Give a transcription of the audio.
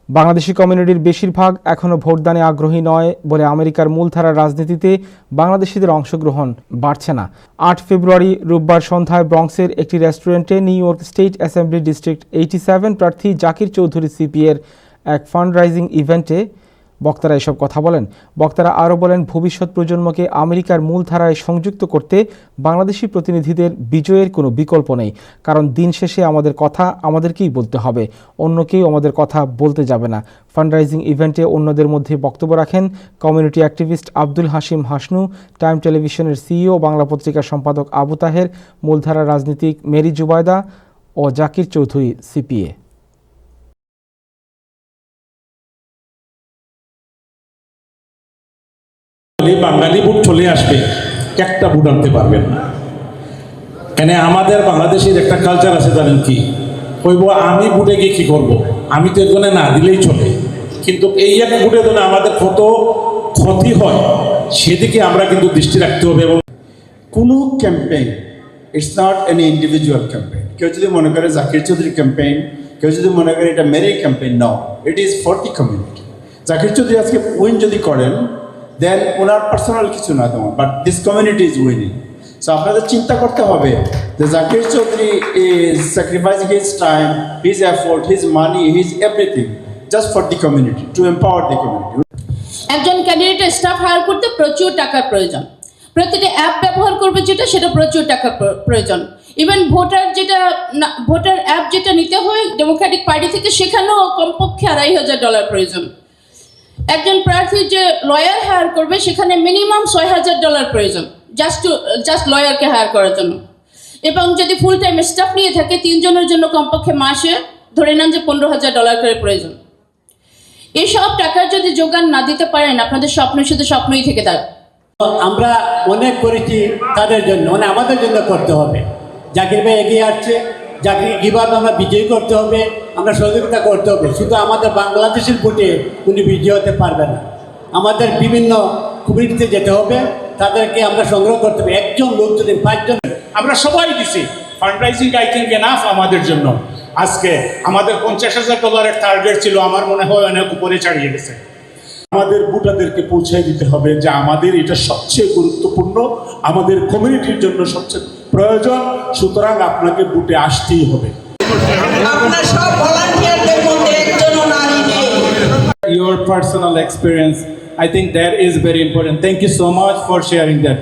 বাংলাদেশি কমিউনিটির বেশিরভাগ এখনও ভোটদানে আগ্রহী নয় বলে আমেরিকার মূলধারার রাজনীতিতে বাংলাদেশিদের অংশগ্রহণ বাড়ছে না। ৮ ফেব্রুয়ারি রোববার সন্ধ্যায় ব্রঙ্কসের একটি রেস্টুরেন্টে new York state assembly district 87 প্রার্থী জাকির চৌধুরী সিপিএর এক ফান্ডরাইজিং ইভেন্টে বক্তারা এসব কথা বলেন। বক্তারা আরও বলেন, ভবিষ্যৎ প্রজন্মকে আমেরিকার মূলধারায় সংযুক্ত করতে বাংলাদেশি প্রতিনিধিদের বিজয়ের কোনো বিকল্প নেই, কারণ দিন শেষে আমাদের কথা আমাদেরকেই বলতে হবে, অন্য কেউ আমাদের কথা বলতে যাবে না। ফান্ডরাইজিং ইভেন্টে অন্যদের মধ্যে বক্তব্য রাখেন community activist Abdul Hashim Hasnu, time টেলিভিশনের সিইও, বাংলা পত্রিকার সম্পাদক আবু তাহের, মূলধারার রাজনীতিক মেরি জুবায়দা ও জাকির চৌধুরী সিপিএ। বাঙালি ভোট চলে আসবে, একটা ভোট আনতে পারবেন না। কেন আমাদের বাংলাদেশের একটা কালচার আছে, জানেন কি? কইব আমি ভোটে গিয়ে কি করব, আমি তো এখানে না দিলেই চলে। কিন্তু এই এক ভোটে জন্য আমাদের কত ক্ষতি হয় সেদিকে আমরা কিন্তু দৃষ্টি রাখতে হবে। এবং কোনো campaign it's not any individual campaign. কেউ যদি মনে করে জাকির চৌধুরী ক্যাম্পেইন, কেউ যদি মনে করে এটা মেরি campaign, now, it is for the community. Zakir Chowdhury আজকে উইন যদি করেন, দেন ওনার পার্সোনাল কিছু না তোমার, but this community is winning. So আপনাদের চিন্তা করতে হবে যে Zakir Chowdhury is sacrificing his time, his effort, his money, his everything just for the community, two empower the community. একজন ক্যান্ডিডেটের স্টাফ হায়ার করতে প্রচুর টাকার প্রয়োজন। প্রতিটি অ্যাপ ব্যবহার করবে যেটা, সেটা প্রচুর টাকার প্রয়োজন। ইভেন ভোটার অ্যাপ যেটা নিতে হয় ডেমোক্রেটিক পার্টি থেকে, সেখানেও কমপক্ষে $2,500 প্রয়োজন। একজন প্রার্থী যে লয়ার হায়ার করবে, সেখানে মিনিমাম $6,000 প্রয়োজন জাস্ট লয়ারকে হায়ার করার জন্য। এবং যদি ফুল টাইম স্টাফ নিয়ে থাকে, 3 জনের জন্য কমপক্ষে মাসে ধরে নেন যে $15,000 করে প্রয়োজন। এইসব টাকার যদি যোগান না দিতে পারেন, আপনাদের স্বপ্ন শুধু স্বপ্নই থেকে থাকবে। আমরা অনেক করেছি তাদের জন্য, মানে আমাদের জন্য করতে হবে। জাকির ভাই এগিয়ে আসছে, জাকির কীভাবে আমরা বিজয়ী করতে হবে, আমরা সহযোগিতা করতে হবে। শুধু আমাদের বাংলাদেশের ভোটে উনি বিজয়ী হতে পারবে না, আমাদের বিভিন্ন কমিউনিটিতে যেতে হবে, তাদেরকে আমরা সংগ্রহ করতে হবে। একজন লোক যদি 5 জন, আমরা সবাই দিছি ফান্ডরাইজিং, আই থিঙ্ক এনাফ আমাদের জন্য। আজকে আমাদের $50,000 টার্গেট ছিল, আমার মনে হয় অনেক উপরে ছাড়িয়ে গেছে। আমাদের ভোটারদেরকে পৌঁছায় দিতে হবে যে আমাদের এটা সবচেয়ে গুরুত্বপূর্ণ, আমাদের কমিউনিটির জন্য সবচেয়ে প্রয়োজন, সুতরাং আপনাকে ভোটে আসতেই হবে। Your personal experience, I think that is very important. Thank you so much for sharing that.